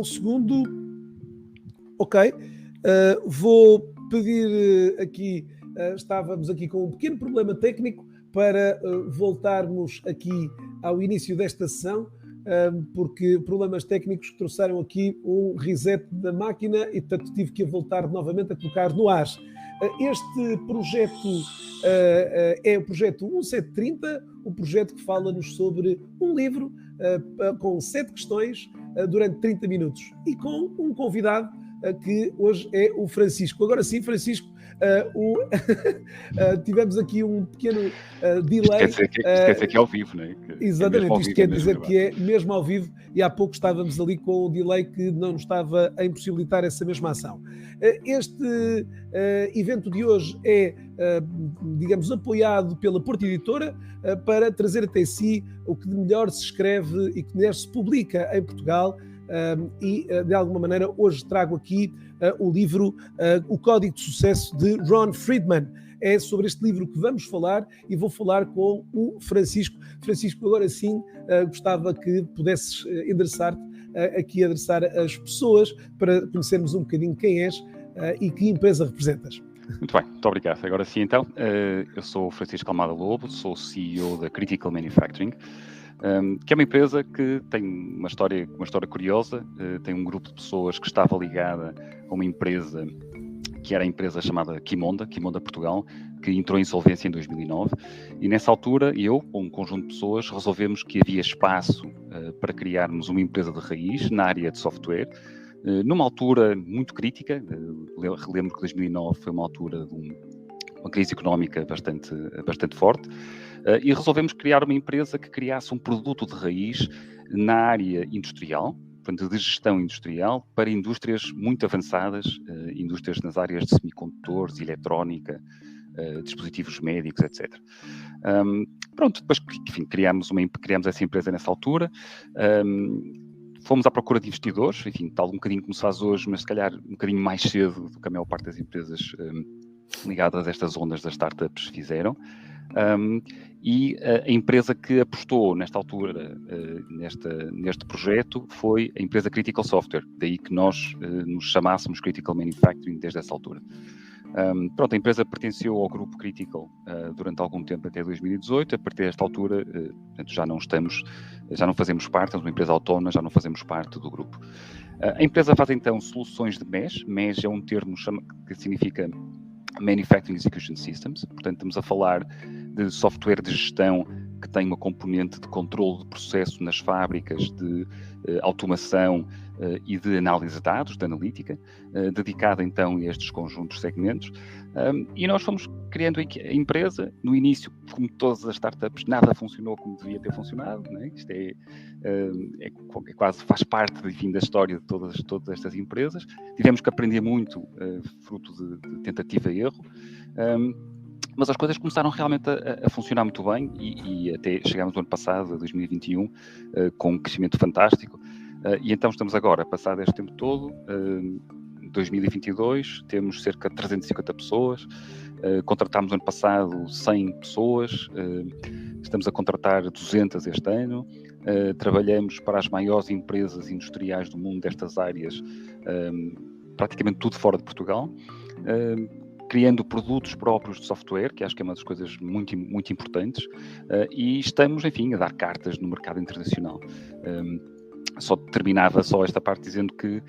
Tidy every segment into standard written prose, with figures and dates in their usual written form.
Um segundo. Ok. Vou pedir aqui, estávamos aqui com um pequeno problema técnico para voltarmos aqui ao início desta sessão, porque problemas técnicos trouxeram aqui um reset da máquina e, portanto, tive que voltar novamente a colocar no ar. Este projeto é o projeto 1730, um projeto que fala-nos sobre um livro com 7 questões durante 30 minutos e com um convidado que hoje é o Francisco. Agora sim, Francisco, tivemos aqui um pequeno delay. Isto quer dizer que é ao vivo, não é? Exatamente, isto quer dizer que é mesmo ao vivo e há pouco estávamos ali com um delay que não nos estava a impossibilitar essa mesma ação. Este evento de hoje é, digamos, apoiado pela Porta Editora para trazer até si o que de melhor se escreve e que melhor se publica em Portugal. E de alguma maneira hoje trago aqui o livro O Código de Sucesso de Ron Friedman. É sobre este livro que vamos falar e vou falar com o Francisco. Francisco, agora sim gostava que pudesses endereçar-te aqui, adressar as pessoas para conhecermos um bocadinho quem és e que empresa representas. Muito bem, muito obrigado. Agora sim então, eu sou o Francisco Almada Lobo, sou CEO da Critical Manufacturing, que é uma empresa que tem uma história curiosa. Tem um grupo de pessoas que estava ligada a uma empresa que era a empresa chamada Qimonda Portugal, que entrou em insolvência em 2009, e nessa altura eu, com um conjunto de pessoas, resolvemos que havia espaço para criarmos uma empresa de raiz na área de software, numa altura muito crítica. Relembro que 2009 foi uma altura de uma crise económica bastante forte, e resolvemos criar uma empresa que criasse um produto de raiz na área industrial, portanto, de gestão industrial, para indústrias muito avançadas, indústrias nas áreas de semicondutores, eletrónica, dispositivos médicos, etc. Pronto, depois, enfim, criámos essa empresa nessa altura. Fomos à procura de investidores, enfim, tal um bocadinho como se faz hoje, mas se calhar um bocadinho mais cedo do que a maior parte das empresas ligadas a estas ondas das startups fizeram. E a empresa que apostou nesta altura neste projeto foi a empresa Critical Software, daí que nós nos chamássemos Critical Manufacturing desde essa altura. Pronto, a empresa pertenceu ao grupo Critical durante algum tempo, até 2018. A partir desta altura, portanto, já não fazemos parte, somos uma empresa autónoma, já não fazemos parte do grupo. A empresa faz então soluções de MES. MES é um termo que significa Manufacturing Execution Systems, portanto estamos a falar de software de gestão que tem uma componente de controle de processo nas fábricas, de automação e de análise de dados, de analítica, dedicada então a estes conjuntos de segmentos. E nós fomos criando a empresa. No início, como todas as startups, nada funcionou como devia ter funcionado, não é? Isto é quase, faz parte, enfim, da história de todas estas empresas. Tivemos que aprender muito, fruto de tentativa e erro. Mas as coisas começaram realmente a funcionar muito bem e até chegámos no ano passado, 2021, com um crescimento fantástico. E então estamos agora, passado este tempo todo, 2022, temos cerca de 350 pessoas, contratámos no ano passado 100 pessoas, estamos a contratar 200 este ano, trabalhamos para as maiores empresas industriais do mundo destas áreas, praticamente tudo fora de Portugal, criando produtos próprios de software, que acho que é uma das coisas muito, muito importantes, e estamos, enfim, a dar cartas no mercado internacional. Terminava esta parte dizendo que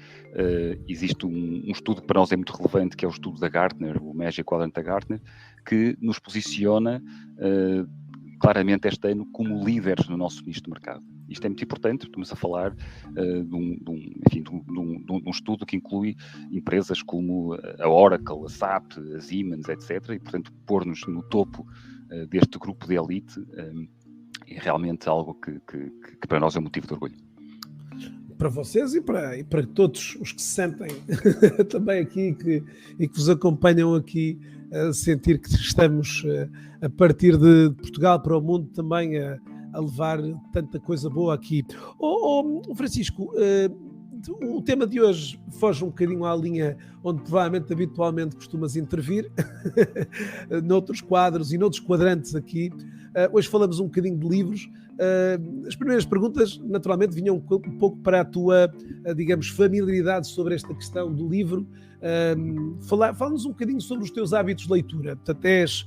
existe um estudo que para nós é muito relevante, que é o estudo da Gartner, o Magic Quadrant da Gartner, que nos posiciona claramente este ano como líderes no nosso nicho de mercado. Isto é muito importante. Estamos a falar de um estudo que inclui empresas como a Oracle, a SAP, a Siemens, etc. E, portanto, pôr-nos no topo deste grupo de elite é realmente algo que para nós é um motivo de orgulho. Para vocês e para todos os que se sentem também aqui e que vos acompanham aqui, a sentir que estamos a partir de Portugal para o mundo também a levar tanta coisa boa aqui. Francisco, o tema de hoje foge um bocadinho à linha onde provavelmente habitualmente costumas intervir, noutros quadros e noutros quadrantes aqui. Hoje falamos um bocadinho de livros, as primeiras perguntas, naturalmente, vinham um pouco para a tua, digamos, familiaridade sobre esta questão do livro. Fala-nos um bocadinho sobre os teus hábitos de leitura. Portanto, és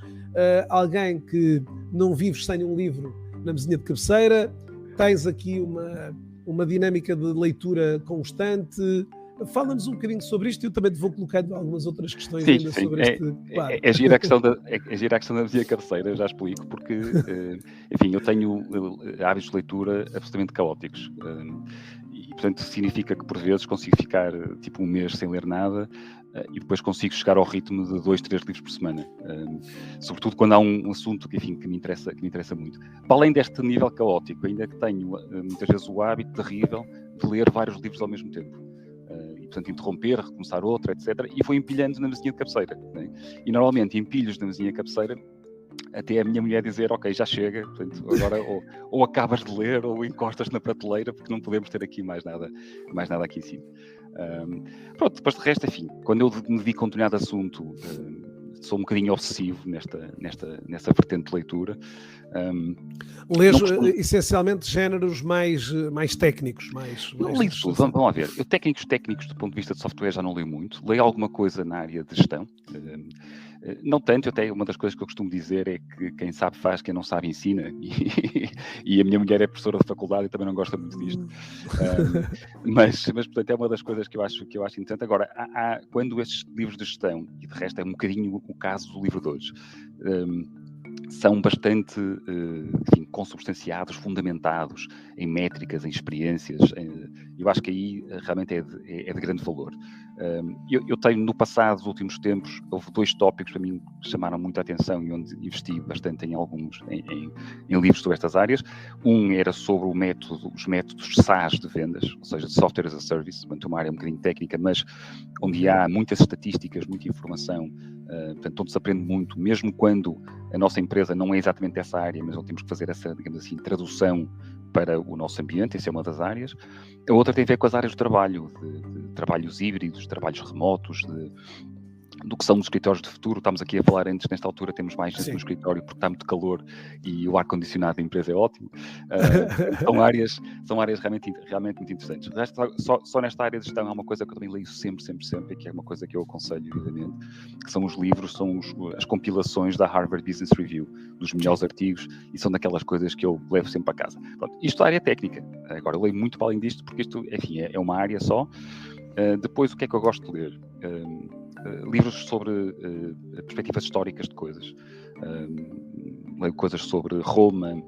alguém que não vives sem um livro na mesinha de cabeceira, tens aqui uma dinâmica de leitura constante. Fala-nos um bocadinho sobre isto e eu também te vou colocando algumas outras questões ainda sobre este quadro. É gira a questão da mesinha cabeceira, eu já explico, porque, enfim, eu tenho hábitos de leitura absolutamente caóticos. E, portanto, significa que, por vezes, consigo ficar, tipo, um mês sem ler nada e depois consigo chegar ao ritmo de 2, 3 livros por semana. Sobretudo quando há um assunto que, enfim, que me interessa muito. Para além deste nível caótico, ainda que tenho, muitas vezes, o hábito terrível de ler vários livros ao mesmo tempo. Portanto, interromper, recomeçar outro, etc. E vou empilhando na mesinha de cabeceira. Né? E normalmente empilhos na mesinha de cabeceira até a minha mulher dizer, ok, já chega, portanto, agora ou acabas de ler ou encostas na prateleira porque não podemos ter aqui mais nada aqui em cima. Pronto, depois de resto, enfim, quando eu me dedico a um determinado assunto, sou um bocadinho obsessivo nessa vertente de leitura. Lês essencialmente géneros mais técnicos, não leio tudo, vamos lá ver. Eu técnicos do ponto de vista de software já não leio muito. Leio alguma coisa na área de gestão. Não tanto, até uma das coisas que eu costumo dizer é que quem sabe faz, quem não sabe ensina. E a minha mulher é professora de faculdade e também não gosta muito disto. Mas portanto, é uma das coisas que eu acho interessante. Agora, quando estes livros de gestão, e de resto é um bocadinho o caso do livro de hoje, são bastante, enfim, consubstanciados, fundamentados em métricas, em experiências. Eu acho que aí realmente é de grande valor. Eu tenho, no passado, nos últimos tempos, houve 2 tópicos para mim que chamaram muito a atenção e onde investi bastante em alguns, em livros sobre estas áreas. Um era sobre os métodos SaaS de vendas, ou seja, de Software as a Service, uma área um bocadinho técnica, mas onde há muitas estatísticas, muita informação, portanto, onde se aprende muito, mesmo quando a nossa empresa não é exatamente essa área, mas não temos que fazer essa, digamos assim, tradução para o nosso ambiente, essa é uma das áreas. A outra tem a ver com as áreas de trabalho, de trabalhos híbridos, trabalhos remotos, do que são os escritórios de futuro. Estamos aqui a falar antes, nesta altura temos mais gente no escritório porque está muito calor e o ar-condicionado da empresa é ótimo. São áreas realmente muito interessantes. Só nesta área de gestão há uma coisa que eu também leio sempre, e que é uma coisa que eu aconselho vivamente, que são os livros, são as compilações da Harvard Business Review, dos melhores artigos, e são daquelas coisas que eu levo sempre para casa. Pronto, isto é a área técnica. Agora, eu leio muito para além disto porque isto, enfim, é uma área só. Depois, o que é que eu gosto de ler? Livros sobre perspectivas históricas de coisas. Leio coisas sobre Roma,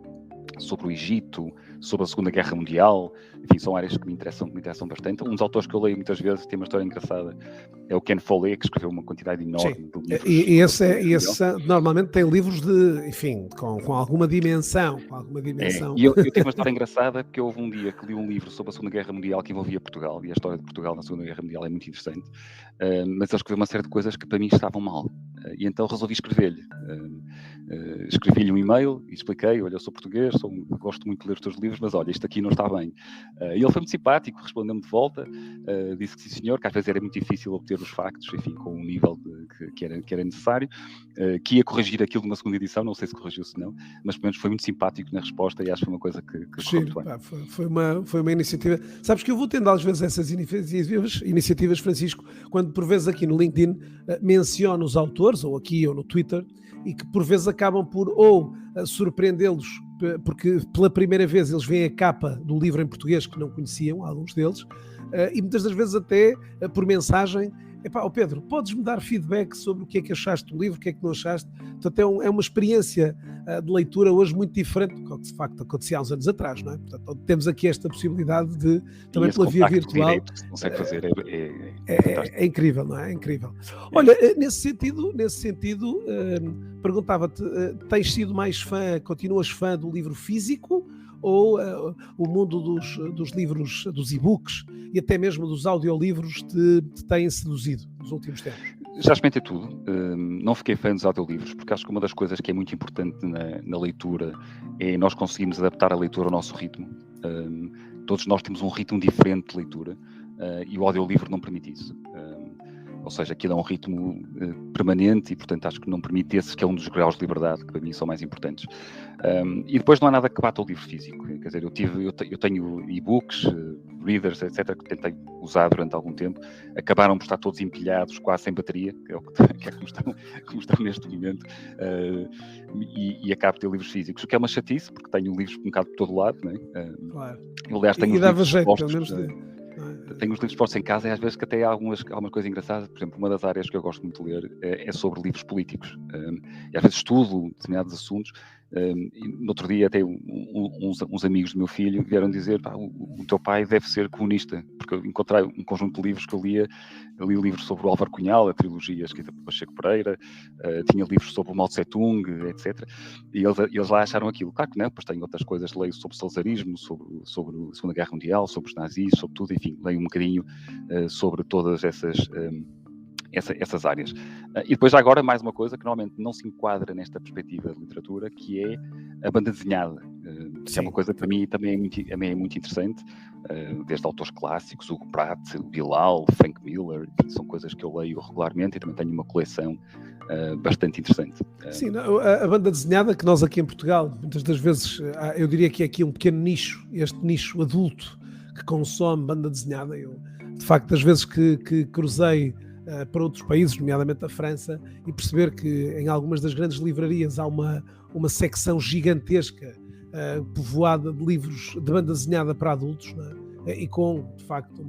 sobre o Egito, sobre a Segunda Guerra Mundial. Enfim, são áreas que me interessam bastante. Um dos autores que eu leio muitas vezes, tem uma história engraçada, é o Ken Follett, que escreveu uma quantidade enorme de livros. E esse normalmente tem livros com alguma dimensão. E eu tenho uma história engraçada, porque houve um dia que li um livro sobre a Segunda Guerra Mundial que envolvia Portugal, e a história de Portugal na Segunda Guerra Mundial é muito interessante, mas ele escreveu uma série de coisas que para mim estavam mal. E então resolvi escrever-lhe. Escrevi-lhe um e-mail e expliquei, olha, eu sou português, gosto muito de ler os teus livros, mas olha, isto aqui não está bem. E ele foi muito simpático, respondeu-me de volta, disse que sim senhor, que às vezes era muito difícil obter os factos, enfim, com o nível que era necessário, que ia corrigir aquilo numa segunda edição, não sei se corrigiu se não, mas pelo menos foi muito simpático na resposta e acho que foi uma coisa que correu muito bem. Foi uma iniciativa. Sabes que eu vou tendo às vezes essas iniciativas, Francisco, quando por vezes aqui no LinkedIn menciono os autores, ou aqui ou no Twitter, e que por vezes acabam por surpreendê-los, porque pela primeira vez eles veem a capa do livro em português que não conheciam, alguns deles, e muitas das vezes até por mensagem, Pedro, podes-me dar feedback sobre o que é que achaste do livro, o que é que não achaste? Portanto, é uma experiência de leitura hoje muito diferente do que de facto acontecia há uns anos atrás, não é? Portanto, temos aqui esta possibilidade de, também pela via virtual, direito que se consegue fazer, é incrível, não é? É incrível. Olha, nesse sentido, perguntava-te, tens sido mais continuas fã do livro físico ou o mundo dos livros, dos e-books e até mesmo dos audiolivros te têm seduzido nos últimos tempos? Já experimentei tudo. Não fiquei fã dos audiolivros, porque acho que uma das coisas que é muito importante na leitura é nós conseguirmos adaptar a leitura ao nosso ritmo. Todos nós temos um ritmo diferente de leitura e o audiolivro não permite isso. ou seja, aquilo é um ritmo permanente e, portanto, acho que não permite esse que é um dos graus de liberdade que para mim são mais importantes. E depois não há nada que bata o livro físico, quer dizer, eu tenho e-books, readers, etc., que tentei usar durante algum tempo, acabaram por estar todos empilhados, quase sem bateria, que é como estão neste momento, e acabo de ter livros físicos, o que é uma chatice, porque tenho livros um bocado por todo lado, não é? Claro. Eu, aliás, tenho e dava jeito, pelo menos tenho os livros postos em casa e às vezes que até há algumas coisas engraçadas. Por exemplo, uma das áreas que eu gosto muito de ler é sobre livros políticos. E às vezes estudo determinados assuntos. E no outro dia até uns amigos do meu filho vieram dizer: o teu pai deve ser comunista, porque eu encontrei um conjunto de livros que eu li livros sobre o Álvaro Cunhal, a trilogia escrita por Pacheco Pereira, tinha livros sobre o Mao Tse-tung, etc. E eles lá acharam aquilo. Claro que não, depois tenho outras coisas, leio sobre o salzarismo, sobre a Segunda Guerra Mundial, sobre os nazis, sobre tudo, enfim, leio um bocadinho sobre todas essas áreas. E depois já agora mais uma coisa que normalmente não se enquadra nesta perspectiva de literatura, que é a banda desenhada, que é uma coisa que para mim também é muito interessante, desde autores clássicos, Hugo Pratt, Bilal, Frank Miller, enfim, são coisas que eu leio regularmente e também tenho uma coleção bastante interessante. Sim, a banda desenhada que nós aqui em Portugal, muitas das vezes, eu diria que é aqui um pequeno nicho, este nicho adulto que consome banda desenhada. Eu, de facto, das vezes que cruzei para outros países, nomeadamente a França, e perceber que em algumas das grandes livrarias há uma secção gigantesca povoada de livros de banda desenhada para adultos, não é? E com, de facto,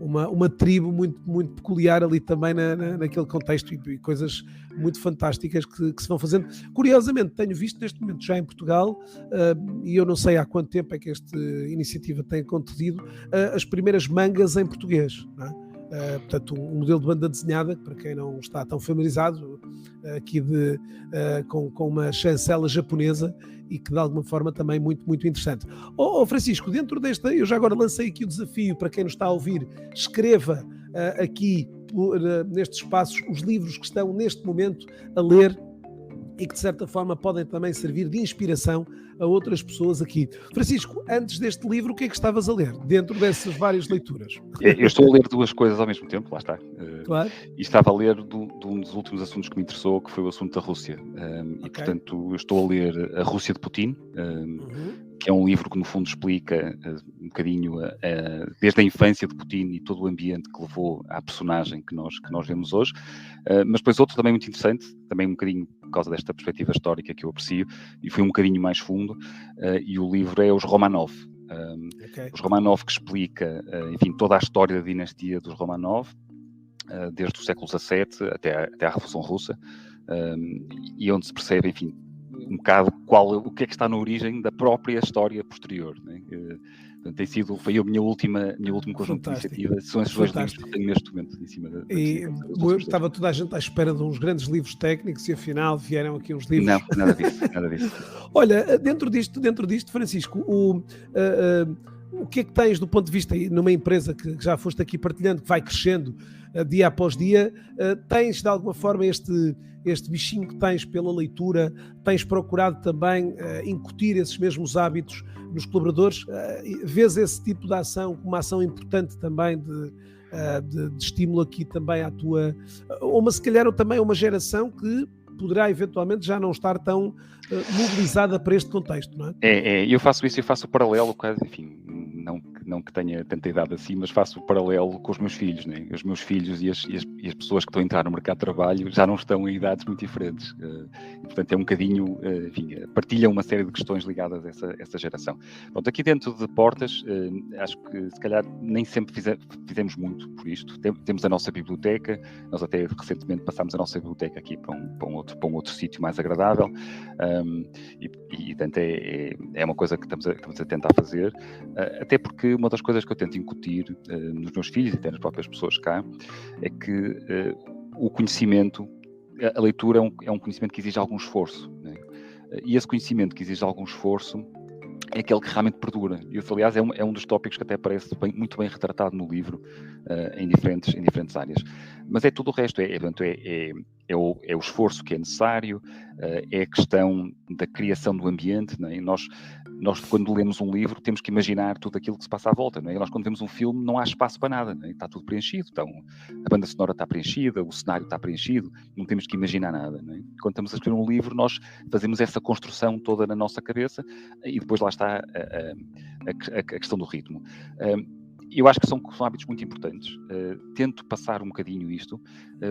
uma tribo muito, muito peculiar ali também naquele contexto e coisas muito fantásticas que se vão fazendo. Curiosamente, tenho visto neste momento já em Portugal, e eu não sei há quanto tempo é que esta iniciativa tem acontecido, as primeiras mangas em português, não é? Portanto, um modelo de banda desenhada, para quem não está tão familiarizado, aqui com uma chancela japonesa e que de alguma forma também muito, muito interessante. Francisco, dentro desta, eu já agora lancei aqui o desafio para quem nos está a ouvir, escreva aqui nestes espaços os livros que estão neste momento a ler e que de certa forma podem também servir de inspiração a outras pessoas aqui. Francisco, antes deste livro, o que é que estavas a ler, dentro dessas várias leituras? Eu estou a ler duas coisas ao mesmo tempo, lá está. Claro. E estava a ler de um dos últimos assuntos que me interessou, que foi o assunto da Rússia. E, portanto, eu estou a ler A Rússia de Putin, que é um livro que, no fundo, explica um bocadinho desde a infância de Putin e todo o ambiente que levou à personagem que nós vemos hoje. Mas depois outro também muito interessante, também um bocadinho por causa desta perspectiva histórica que eu aprecio, e foi um bocadinho mais fundo, e o livro é Os Romanov. Os Romanov, que explica, enfim, toda a história da dinastia dos Romanov, desde o século XVII até à Revolução Russa, e onde se percebe, enfim, um bocado o que é que está na origem da própria história posterior, né? Foi a minha último conjunto de iniciativas, são esses dois livros que tenho neste momento em cima estava toda a gente à espera de uns grandes livros técnicos e afinal vieram aqui uns livros... Não, nada disso. Olha, dentro disto, Francisco, o que é que tens do ponto de vista, numa empresa que já foste aqui partilhando, que vai crescendo dia após dia, tens de alguma forma este bichinho que tens pela leitura, tens procurado também incutir esses mesmos hábitos nos colaboradores, vês esse tipo de ação como uma ação importante também de estímulo aqui também à tua, se calhar também uma geração que poderá eventualmente já não estar tão mobilizada para este contexto, não é? Eu faço isso, eu faço o paralelo, quase, enfim, não que tenha tanta idade assim, mas faço o paralelo com os meus filhos, né? Os meus filhos e as pessoas que estão a entrar no mercado de trabalho já não estão em idades muito diferentes, e portanto é um bocadinho, enfim, partilham uma série de questões ligadas a essa geração. Pronto, aqui dentro de Portas, acho que se calhar nem sempre fizemos muito por isto. Temos a nossa biblioteca, nós até recentemente passámos a nossa biblioteca aqui para um outro sítio mais agradável, e portanto é uma coisa que estamos a tentar fazer, até porque uma das coisas que eu tento incutir nos meus filhos e até nas próprias pessoas cá é que o conhecimento, a leitura é um conhecimento que exige algum esforço, né? E esse conhecimento que exige algum esforço é aquele que realmente perdura. E isso, aliás, é um dos tópicos que até aparece muito bem retratado no livro, em diferentes áreas. Mas é tudo o resto, é o esforço que é necessário, é a questão da criação do ambiente, não é? Nós, quando lemos um livro, temos que imaginar tudo aquilo que se passa à volta, não é? E nós, quando vemos um filme, não há espaço para nada, não é? Está tudo preenchido, então, a banda sonora está preenchida, o cenário está preenchido, não temos que imaginar nada, não é? Quando estamos a escrever um livro, nós fazemos essa construção toda na nossa cabeça e depois lá está a questão do ritmo. Eu acho que são hábitos muito importantes. Tento passar um bocadinho isto.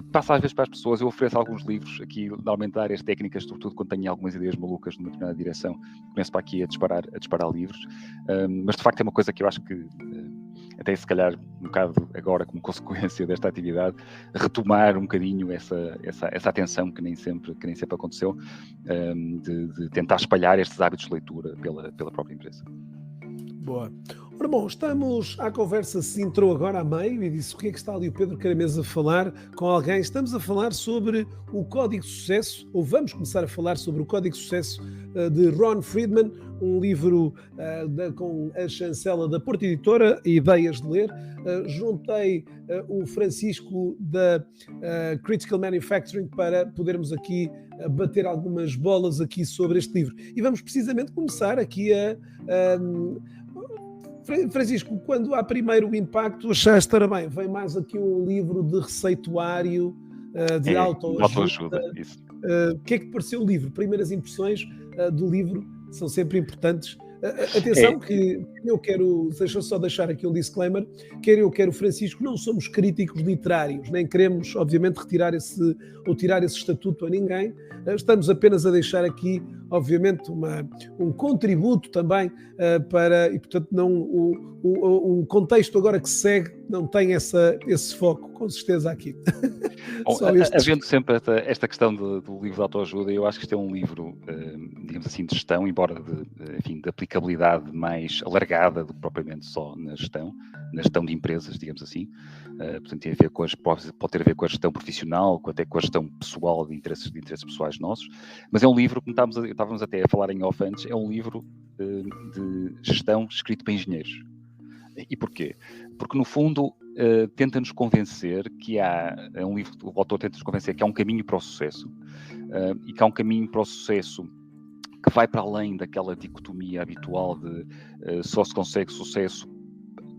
Passo às vezes para as pessoas, eu ofereço alguns livros aqui de aumentar as técnicas, sobretudo quando tenho algumas ideias malucas numa determinada direção. Começo para aqui a disparar livros. Mas de facto é uma coisa que eu acho que, até se calhar um bocado agora como consequência desta atividade, retomar um bocadinho essa atenção que nem sempre aconteceu, de tentar espalhar estes hábitos de leitura pela própria empresa. Boa. Ora bom, estamos à conversa, se entrou agora a meio e disse o que é que está ali o Pedro Caramês a falar com alguém. Estamos a falar sobre o Código de Sucesso, ou vamos começar a falar sobre o Código de Sucesso de Ron Friedman, um livro com a chancela da Porta Editora, Ideias de Ler. Juntei o Francisco da Critical Manufacturing para podermos aqui bater algumas bolas aqui sobre este livro. E vamos precisamente começar aqui Francisco, quando há primeiro o impacto, achaste, ora bem, vem mais aqui um livro de receituário, de autoajuda. O que é que te pareceu o livro? Primeiras impressões do livro são sempre importantes. Atenção que eu quero, deixa eu só deixar aqui um disclaimer, quer eu, quer o Francisco, não somos críticos literários, nem queremos, obviamente, tirar esse estatuto a ninguém. Estamos apenas a deixar aqui, obviamente, um contributo também e, portanto, não o contexto agora que segue não tem esse foco, com certeza, aqui. Bom, havendo sempre esta questão do livro de autoajuda, eu acho que isto é um livro, digamos assim, de gestão, embora de aplicabilidade mais alargada do que propriamente só na gestão de empresas, digamos assim. Portanto, tem a ver pode ter a ver com a gestão profissional, até com a gestão pessoal, de interesses pessoais nossos, mas é um livro, como estávamos até a falar em off antes, é um livro de gestão escrito para engenheiros. E porquê? Porque, no fundo, tenta-nos convencer que é um livro, o autor tenta-nos convencer que há um caminho para o sucesso, e que há um caminho para o sucesso que vai para além daquela dicotomia habitual de só se consegue sucesso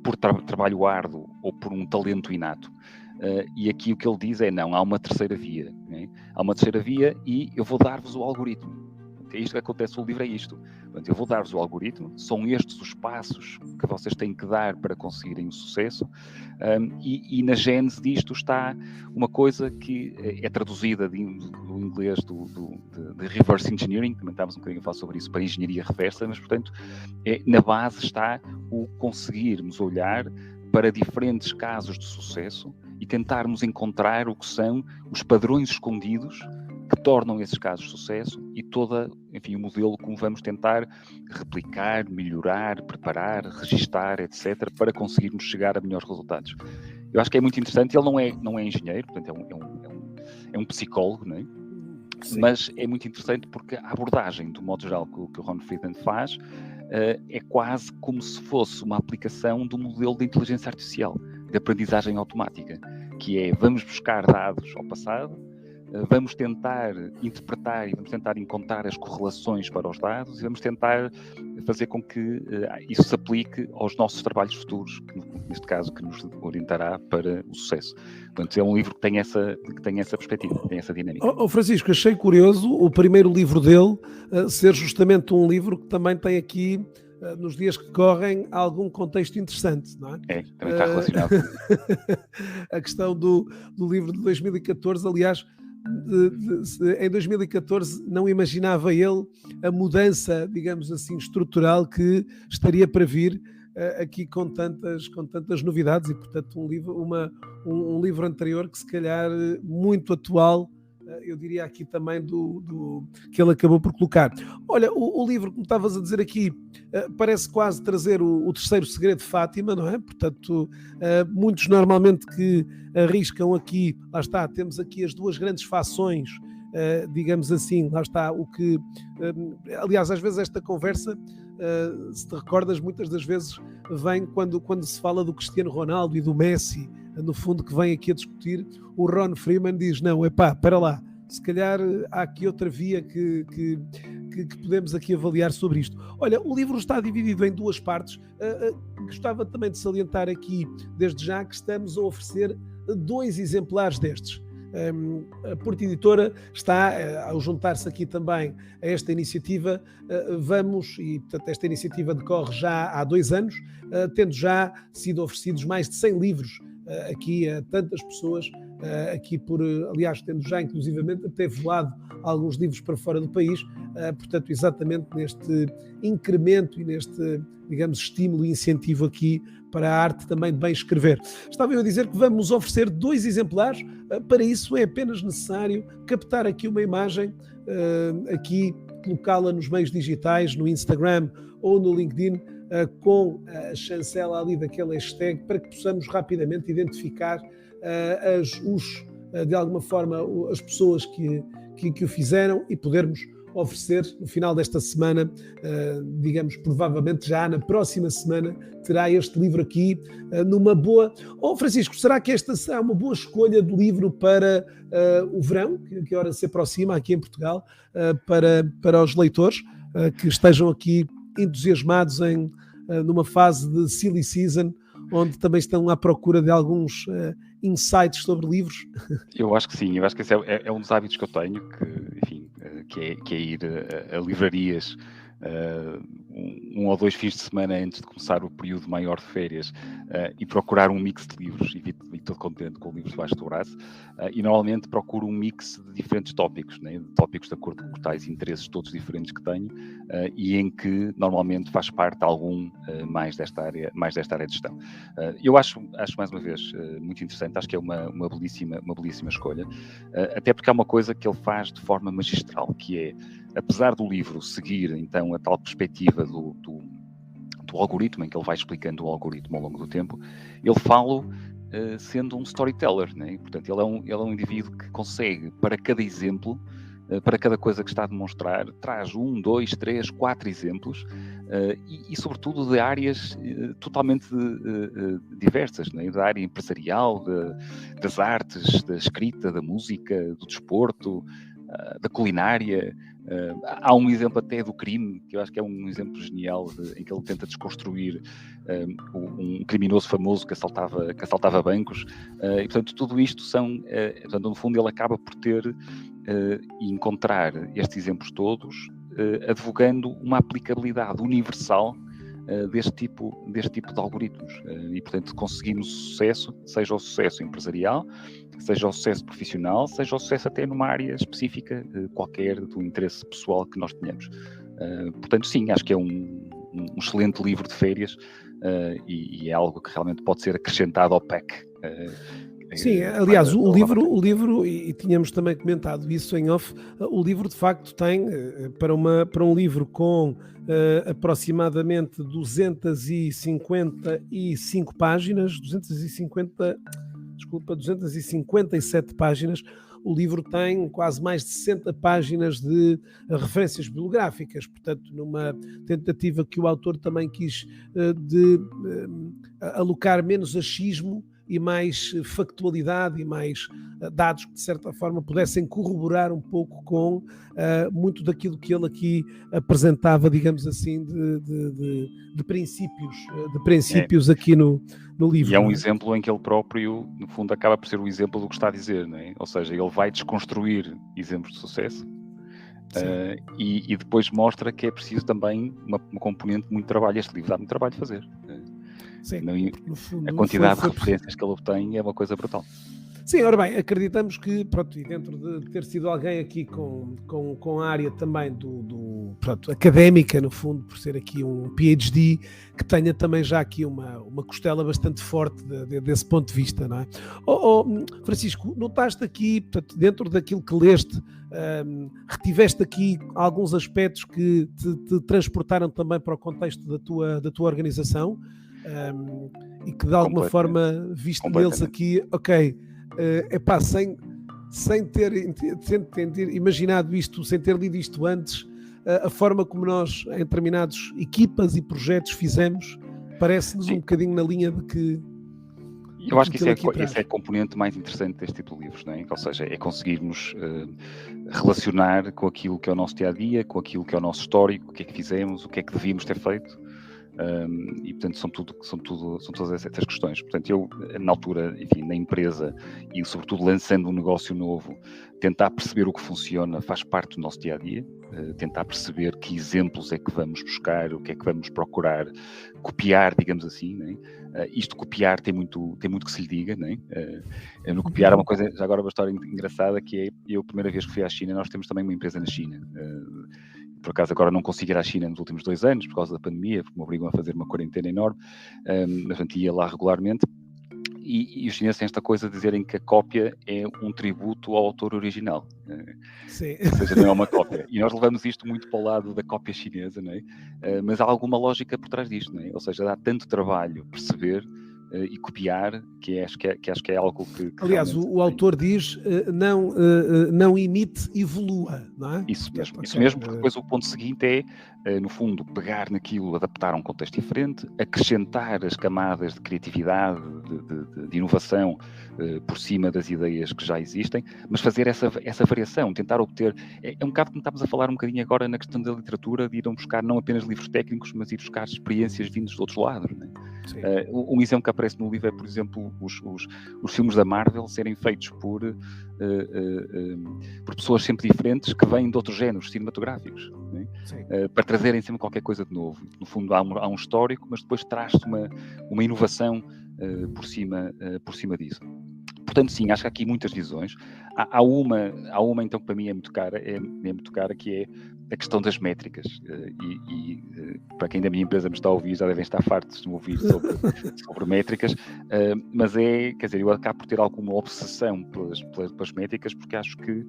por trabalho árduo ou por um talento inato. E aqui o que ele diz é, não, há uma terceira via. Né? Há uma terceira via e eu vou dar-vos o algoritmo. É isto que acontece no livro, é isto. Portanto, eu vou dar-vos o algoritmo, são estes os passos que vocês têm que dar para conseguirem o sucesso, e na gênese disto está uma coisa que é traduzida do inglês de reverse engineering, também estávamos um bocadinho a falar sobre isso, para engenharia reversa, mas, portanto, na base está o conseguirmos olhar para diferentes casos de sucesso e tentarmos encontrar o que são os padrões escondidos que tornam esses casos de sucesso e o modelo como vamos tentar replicar, melhorar, preparar, registar, etc., para conseguirmos chegar a melhores resultados. Eu acho que é muito interessante. Ele não é engenheiro, portanto é um psicólogo, não é? Sim. Mas é muito interessante porque a abordagem, do modo geral, que o Ron Friedman faz, é quase como se fosse uma aplicação do modelo de inteligência artificial, de aprendizagem automática, que é, vamos buscar dados ao passado, vamos tentar interpretar e vamos tentar encontrar as correlações para os dados e vamos tentar fazer com que isso se aplique aos nossos trabalhos futuros, neste caso, que nos orientará para o sucesso. Portanto, é um livro que tem essa perspectiva, tem essa dinâmica. Francisco, achei curioso o primeiro livro dele ser justamente um livro que também tem aqui, nos dias que correm, algum contexto interessante, não é? Também está relacionado. A questão do livro de 2014, aliás, em 2014 não imaginava ele a mudança, digamos assim, estrutural que estaria para vir aqui com tantas novidades e, portanto, um livro anterior que se calhar muito atual, eu diria aqui também que ele acabou por colocar. Olha, o livro, como estavas a dizer aqui, parece quase trazer o terceiro segredo de Fátima, não é? Portanto, muitos normalmente que arriscam aqui, lá está, temos aqui as duas grandes fações, digamos assim, lá está, o que... aliás, às vezes esta conversa, se te recordas, muitas das vezes vem quando se fala do Cristiano Ronaldo e do Messi, no fundo, que vem aqui a discutir, o Ron Friedman diz, não, espera lá, se calhar há aqui outra via que podemos aqui avaliar sobre isto. Olha, o livro está dividido em 2 partes. Gostava também de salientar aqui, desde já, que estamos a oferecer 2 exemplares destes. A Porta Editora está, ao juntar-se aqui também a esta iniciativa, e portanto esta iniciativa decorre já há 2 anos, tendo já sido oferecidos mais de 100 livros aqui a tantas pessoas, aqui aliás, tendo já inclusivamente até voado alguns livros para fora do país, portanto exatamente neste incremento e neste, digamos, estímulo e incentivo aqui para a arte também de bem escrever. Estava eu a dizer que vamos oferecer 2 exemplares, para isso é apenas necessário captar aqui uma imagem, aqui colocá-la nos meios digitais, no Instagram ou no LinkedIn, com a chancela ali daquele hashtag, para que possamos rapidamente identificar de alguma forma as pessoas que o fizeram e podermos oferecer no final desta semana, digamos, provavelmente já na próxima semana, terá este livro aqui numa boa... Francisco, será que esta será uma boa escolha de livro para o verão, que agora se aproxima aqui em Portugal, para os leitores que estejam aqui entusiasmados numa fase de silly season, onde também estão à procura de alguns insights sobre livros? Eu acho que sim, eu acho que esse é um dos hábitos que eu tenho, que é ir a livrarias 1 ou 2 fins de semana antes de começar o período maior de férias, e procurar um mix de livros, e todo contente com livros debaixo do braço, e normalmente procuro um mix de diferentes tópicos, né? Tópicos de acordo com tais interesses todos diferentes que tenho, e em que normalmente faz parte algum mais desta área de gestão. Eu acho mais uma vez muito interessante, acho que é uma belíssima escolha, até porque é uma coisa que ele faz de forma magistral, que é, apesar do livro seguir então a tal perspectiva do algoritmo, em que ele vai explicando o algoritmo ao longo do tempo, ele fala sendo um storyteller, né? Portanto, ele é um indivíduo que consegue, para cada exemplo, para cada coisa que está a demonstrar, traz 1, 2, 3, 4 exemplos, e sobretudo de áreas totalmente diversas, né? Da área empresarial, das artes, da escrita, da música, do desporto, da culinária. Há um exemplo até do crime, que eu acho que é um exemplo genial, em que ele tenta desconstruir um criminoso famoso que assaltava bancos, e portanto tudo isto portanto, no fundo ele acaba por ter e encontrar estes exemplos todos, advogando uma aplicabilidade universal deste tipo de algoritmos, e portanto conseguimos sucesso, seja o sucesso empresarial, seja o sucesso profissional, seja o sucesso até numa área específica qualquer do interesse pessoal que nós tenhamos. Portanto, sim, acho que é um excelente livro de férias, e é algo que realmente pode ser acrescentado ao pack. Sim, aliás, o livro, e tínhamos também comentado isso em off, o livro de facto tem, para um livro com aproximadamente 255 páginas, 257 páginas, o livro tem quase mais de 60 páginas de referências bibliográficas, portanto, numa tentativa que o autor também quis de alocar menos achismo e mais factualidade e mais dados que, de certa forma, pudessem corroborar um pouco com muito daquilo que ele aqui apresentava, digamos assim, de princípios aqui no livro. E é um exemplo em que ele próprio, no fundo, acaba por ser o exemplo do que está a dizer, não é? Ou seja, ele vai desconstruir exemplos de sucesso, e depois mostra que é preciso também uma componente de muito trabalho. Este livro dá muito trabalho de fazer. Sim, no fundo, a quantidade de referências que ele obtém é uma coisa brutal. Sim, ora bem, acreditamos que, pronto, e dentro de ter sido alguém aqui com a área também pronto, académica, no fundo, por ser aqui um PhD, que tenha também já aqui uma costela bastante forte desse ponto de vista, não é? Francisco, notaste aqui, portanto, dentro daquilo que leste, retiveste aqui alguns aspectos que te transportaram também para o contexto da tua organização, e que de alguma forma viste neles aqui, ok, sem ter imaginado isto, sem ter lido isto antes, a forma como nós em determinadas equipas e projetos fizemos, parece-nos um bocadinho na linha de que... Eu acho que esse é a componente mais interessante deste tipo de livros, não é? Ou seja, é conseguirmos relacionar com aquilo que é o nosso dia-a-dia, com aquilo que é o nosso histórico, o que é que fizemos, o que é que devíamos ter feito. E, portanto, são todas essas questões. Portanto, eu, na altura, enfim, na empresa e, sobretudo, lançando um negócio novo, tentar perceber o que funciona faz parte do nosso dia-a-dia, tentar perceber que exemplos é que vamos buscar, o que é que vamos procurar copiar, digamos assim, não é? Isto copiar tem muito que se lhe diga, não é? No copiar é uma coisa, já agora uma história engraçada, que é, eu, a primeira vez que fui à China, nós temos também uma empresa na China. Por acaso agora não consigo ir à China nos últimos 2 anos, por causa da pandemia, porque me obrigam a fazer uma quarentena enorme, mas antes ia lá regularmente. E os chineses têm esta coisa de dizerem que a cópia é um tributo ao autor original. Sim. Ou seja, não é uma cópia. E nós levamos isto muito para o lado da cópia chinesa, não é? Mas há alguma lógica por trás disto, não é? Ou seja, dá tanto trabalho perceber e copiar, que acho que é algo que aliás, o autor diz não imite, evolua, não é? Isso mesmo, porque depois o ponto seguinte é, no fundo, pegar naquilo, adaptar a um contexto diferente, acrescentar as camadas de criatividade, de inovação por cima das ideias que já existem, mas fazer essa variação, tentar obter... É um bocado como estávamos a falar um bocadinho agora na questão da literatura, de ir buscar não apenas livros técnicos, mas ir buscar experiências vindas de outros lados, não é? Um exemplo que aparece no livro é, por exemplo, os filmes da Marvel serem feitos por pessoas sempre diferentes que vêm de outros géneros cinematográficos, né? Para trazerem sempre qualquer coisa de novo. No fundo há um histórico, mas depois traz-se uma inovação por cima disso. Portanto, sim, acho que há aqui muitas visões. Há uma então que para mim é muito cara, que é a questão das métricas. Para quem da minha empresa me está a ouvir, já devem estar fartos de me ouvir sobre métricas, mas quer dizer, eu acabo por ter alguma obsessão pelas métricas, porque acho que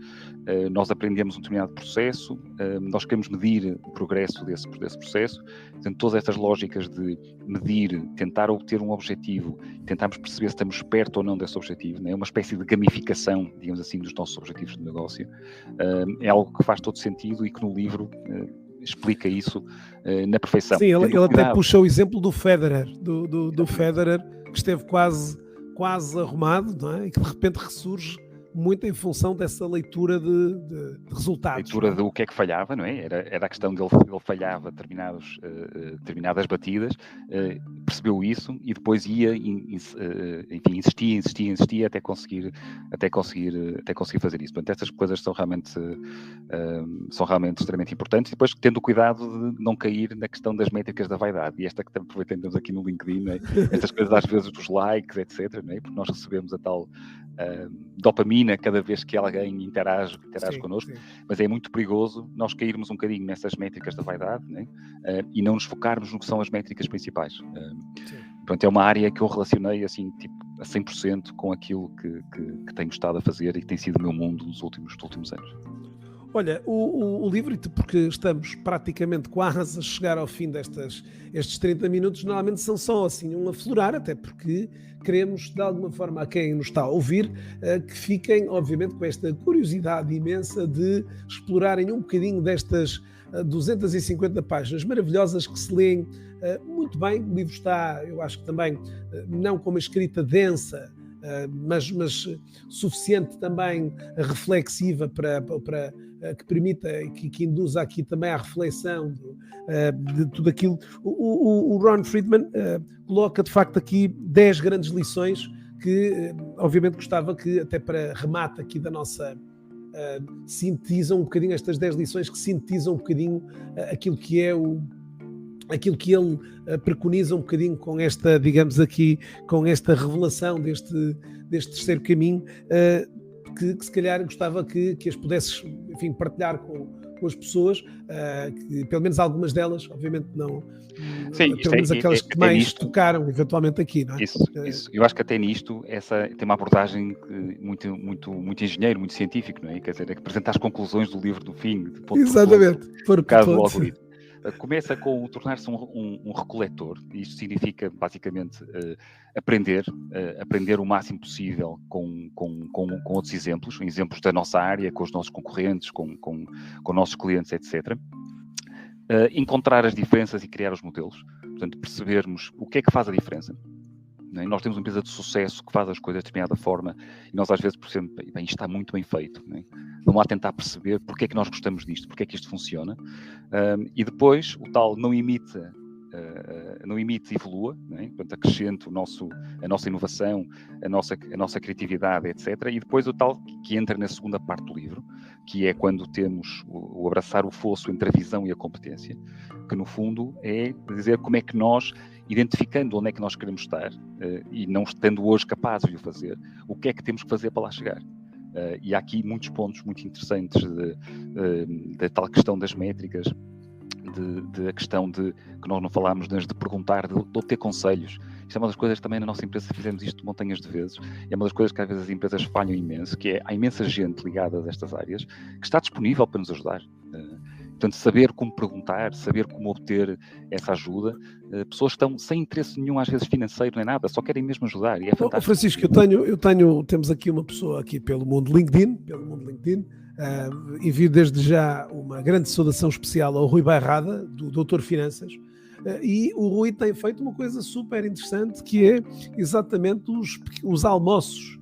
nós aprendemos um determinado processo, nós queremos medir o progresso desse processo, portanto, todas estas lógicas de medir, tentar obter um objetivo, tentarmos perceber se estamos perto ou não desse objetivo, né? Uma espécie de gamificação, digamos assim, dos nossos objetivos de negócio, é algo que faz todo sentido e que no livro explica isso na perfeição. Sim, ele até puxa o exemplo do Federer, do Federer, que esteve quase arrumado, não é? E que de repente ressurge muito em função dessa leitura de resultados. Leitura do que é que falhava, não é? Era a questão dele falhava determinadas batidas, percebeu isso e depois ia, enfim, insistia até conseguir fazer isso. Portanto, estas coisas são realmente extremamente importantes, e depois tendo o cuidado de não cair na questão das métricas da vaidade, e esta que aproveitamos aqui no LinkedIn, não é? Estas coisas às vezes dos likes, etc., não é? Porque nós recebemos a tal dopamina cada vez que alguém interage connosco, sim. Mas é muito perigoso nós cairmos um bocadinho nessas métricas da vaidade, né? E não nos focarmos no que são as métricas principais. Portanto, é uma área que eu relacionei assim, tipo, a 100% com aquilo que tenho estado a fazer e que tem sido o meu mundo nos últimos anos. Olha, o livro, porque estamos praticamente quase a chegar ao fim estes 30 minutos, normalmente são só assim um aflorar, até porque queremos, de alguma forma, a quem nos está a ouvir, que fiquem, obviamente, com esta curiosidade imensa de explorarem um bocadinho destas 250 páginas maravilhosas que se leem muito bem. O livro está, eu acho que também, não com uma escrita densa, mas suficiente também reflexiva para que permita, que induza aqui também à reflexão de tudo aquilo. O Ron Friedman coloca de facto aqui 10 grandes lições que obviamente gostava que, até para remate aqui da nossa, sintetizam um bocadinho estas 10 lições, que sintetizam um bocadinho aquilo que é aquilo que ele preconiza um bocadinho com esta, digamos aqui, com esta revelação deste terceiro caminho, que se calhar gostava que as pudesses, enfim, partilhar com as pessoas, que pelo menos algumas delas, obviamente não, sim, pelo menos aquelas que mais tocaram eventualmente aqui, não é? Isso. Eu acho que até nisto tem uma abordagem muito engenheiro, muito científico, não é? Quer dizer, apresentar as conclusões do livro do fim, de ponto exatamente, por caso do algoritmo. Começa com tornar-se um recoletor. Isto significa, basicamente, aprender o máximo possível com outros exemplos da nossa área, com os nossos concorrentes, com nossos clientes, etc. Encontrar as diferenças e criar os modelos. Portanto, percebermos o que é que faz a diferença. não é? Nós temos uma empresa de sucesso que faz as coisas de determinada forma e nós às vezes percebemos, bem, isto está muito bem feito, não é? Vamos lá tentar perceber porque é que nós gostamos disto, porque é que isto funciona, e depois o tal não imite e evolua, não é? Portanto, acrescente a nossa inovação, a nossa criatividade, etc. E depois o tal que entra na segunda parte do livro, que é quando temos o abraçar o fosso entre a visão e a competência, que no fundo é dizer como é que nós, identificando onde é que nós queremos estar, e não estando hoje capazes de o fazer, o que é que temos que fazer para lá chegar. E há aqui muitos pontos muito interessantes da tal questão das métricas, a questão de que nós não falámos, de perguntar, de obter conselhos. Isto é uma das coisas que também na nossa empresa fizemos isto montanhas de vezes. É uma das coisas que às vezes as empresas falham imenso, que é há imensa gente ligada a estas áreas que está disponível para nos ajudar. Portanto, saber como perguntar, saber como obter essa ajuda. Pessoas que estão sem interesse nenhum, às vezes financeiro, nem nada, só querem mesmo ajudar. E é fantástico. Francisco, temos aqui uma pessoa aqui pelo mundo LinkedIn, envio desde já uma grande saudação especial ao Rui Bairrada, do Doutor Finanças, e o Rui tem feito uma coisa super interessante, que é exatamente os almoços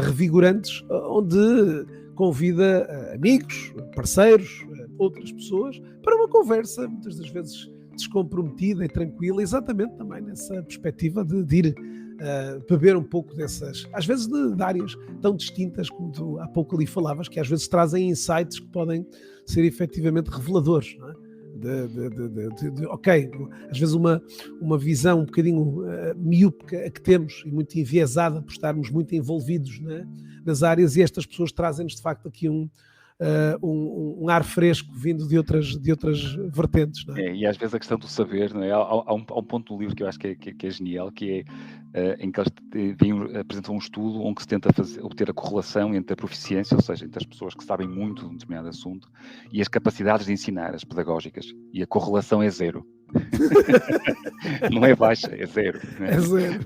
revigorantes, onde convida amigos, parceiros, outras pessoas, para uma conversa, muitas das vezes descomprometida e tranquila, exatamente também nessa perspectiva de ir beber um pouco dessas, às vezes de áreas tão distintas como tu há pouco ali falavas, que às vezes trazem insights que podem ser efetivamente reveladores, não é? Ok, às vezes uma visão um bocadinho miúpica que temos e muito enviesada por estarmos muito envolvidos, né, nas áreas, e estas pessoas trazem-nos de facto aqui um ar fresco vindo de outras vertentes, não é? E às vezes a questão do saber, não é? Há um ponto do livro que eu acho que é genial, que é em que eles apresentam um estudo onde se tenta obter a correlação entre a proficiência, ou seja, entre as pessoas que sabem muito de um determinado assunto, e as capacidades de ensinar, as pedagógicas, e a correlação é zero. Não é baixa, é zero. Né? É zero.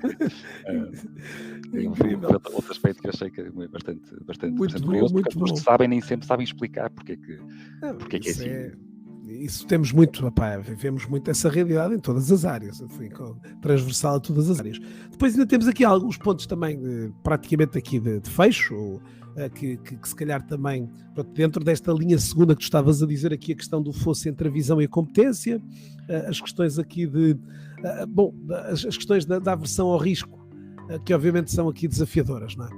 Outro aspecto que eu achei que é bastante muito curioso, bom, porque as pessoas que sabem nem sempre sabem explicar porque é que é assim. Isso temos muito, vivemos muito essa realidade em todas as áreas, transversal a todas as áreas. Depois ainda temos aqui alguns pontos também, praticamente aqui de fecho, que se calhar também, dentro desta linha segunda que tu estavas a dizer aqui, a questão do fosso entre a visão e a competência, as questões aqui as questões da aversão ao risco, que obviamente são aqui desafiadoras, não é?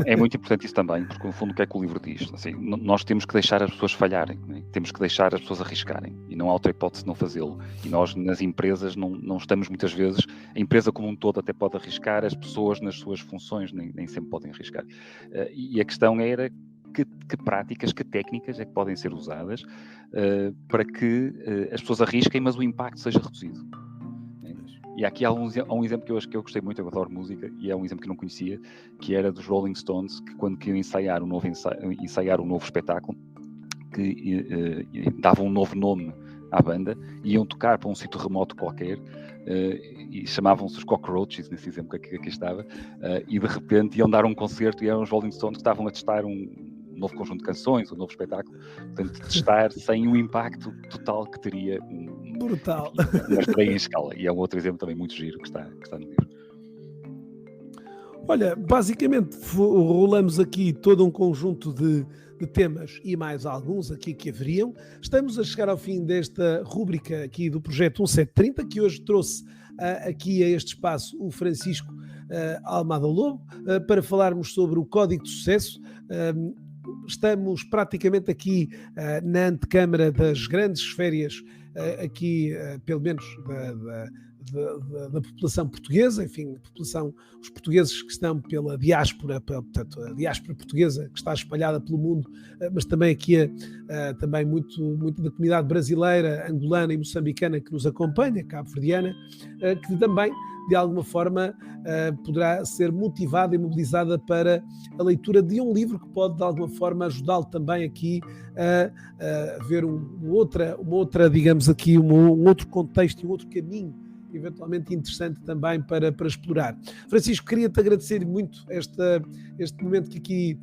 É muito importante isso também, porque no fundo o que é que o livro diz? Assim, nós temos que deixar as pessoas falharem, né? Temos que deixar as pessoas arriscarem, e não há outra hipótese de não fazê-lo. E nós nas empresas não estamos muitas vezes, a empresa como um todo até pode arriscar, as pessoas nas suas funções nem sempre podem arriscar. E a questão era que práticas, que técnicas é que podem ser usadas para que as pessoas arrisquem, mas o impacto seja reduzido. E aqui há um exemplo que eu gostei muito, eu adoro música, e é um exemplo que eu não conhecia, que era dos Rolling Stones, que quando queriam ensaiar um novo espetáculo, que davam um novo nome à banda, iam tocar para um sítio remoto qualquer, e chamavam-se os Cockroaches, nesse exemplo que aqui estava, e de repente iam dar um concerto e eram os Rolling Stones que estavam a testar um novo conjunto de canções, um novo espetáculo, portanto, testar sem o impacto total que teria brutal. Uma estreia em escala. E é um outro exemplo também muito giro que está no livro. Olha, basicamente rolamos aqui todo um conjunto de temas e mais alguns aqui que haveriam. Estamos a chegar ao fim desta rúbrica aqui do projeto 1730, que hoje trouxe aqui a este espaço o Francisco Almada Lobo, para falarmos sobre o Código de Sucesso. Estamos praticamente aqui na antecâmara das grandes férias, aqui pelo menos da população portuguesa, enfim, os portugueses que estão pela diáspora, portanto, a diáspora portuguesa que está espalhada pelo mundo, mas também aqui também muito da comunidade brasileira, angolana e moçambicana que nos acompanha, cabo-verdiana, que também de alguma forma poderá ser motivada e mobilizada para a leitura de um livro que pode de alguma forma ajudá-lo também aqui a ver uma outra, digamos aqui, um outro contexto e um outro caminho eventualmente interessante também para explorar. Francisco, queria-te agradecer muito este momento que aqui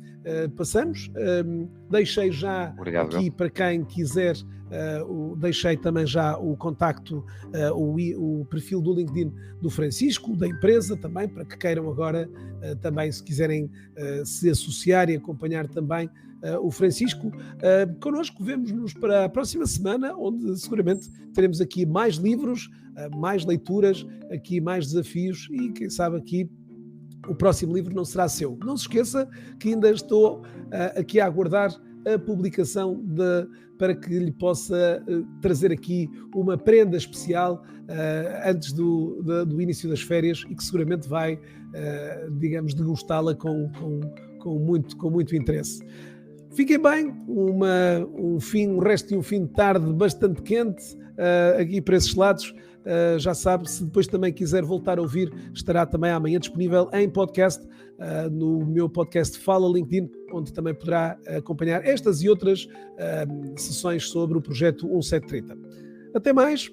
passamos. Deixei já Obrigado, aqui para quem quiser deixei também já o contacto, o perfil do LinkedIn do Francisco, da empresa também, para que queiram agora também, se quiserem se associar e acompanhar também o Francisco. Connosco vemos-nos para a próxima semana, onde seguramente teremos aqui mais livros, mais leituras, aqui mais desafios e quem sabe aqui o próximo livro não será seu. Não se esqueça que ainda estou aqui a aguardar a publicação para que lhe possa trazer aqui uma prenda especial antes do início das férias e que seguramente vai, digamos, degustá-la com muito interesse. Fiquem bem, um resto de um fim de tarde bastante quente aqui para esses lados. Já sabe, se depois também quiser voltar a ouvir, estará também amanhã disponível em podcast, no meu podcast Fala LinkedIn, onde também poderá acompanhar estas e outras sessões sobre o projeto 1730. Até mais!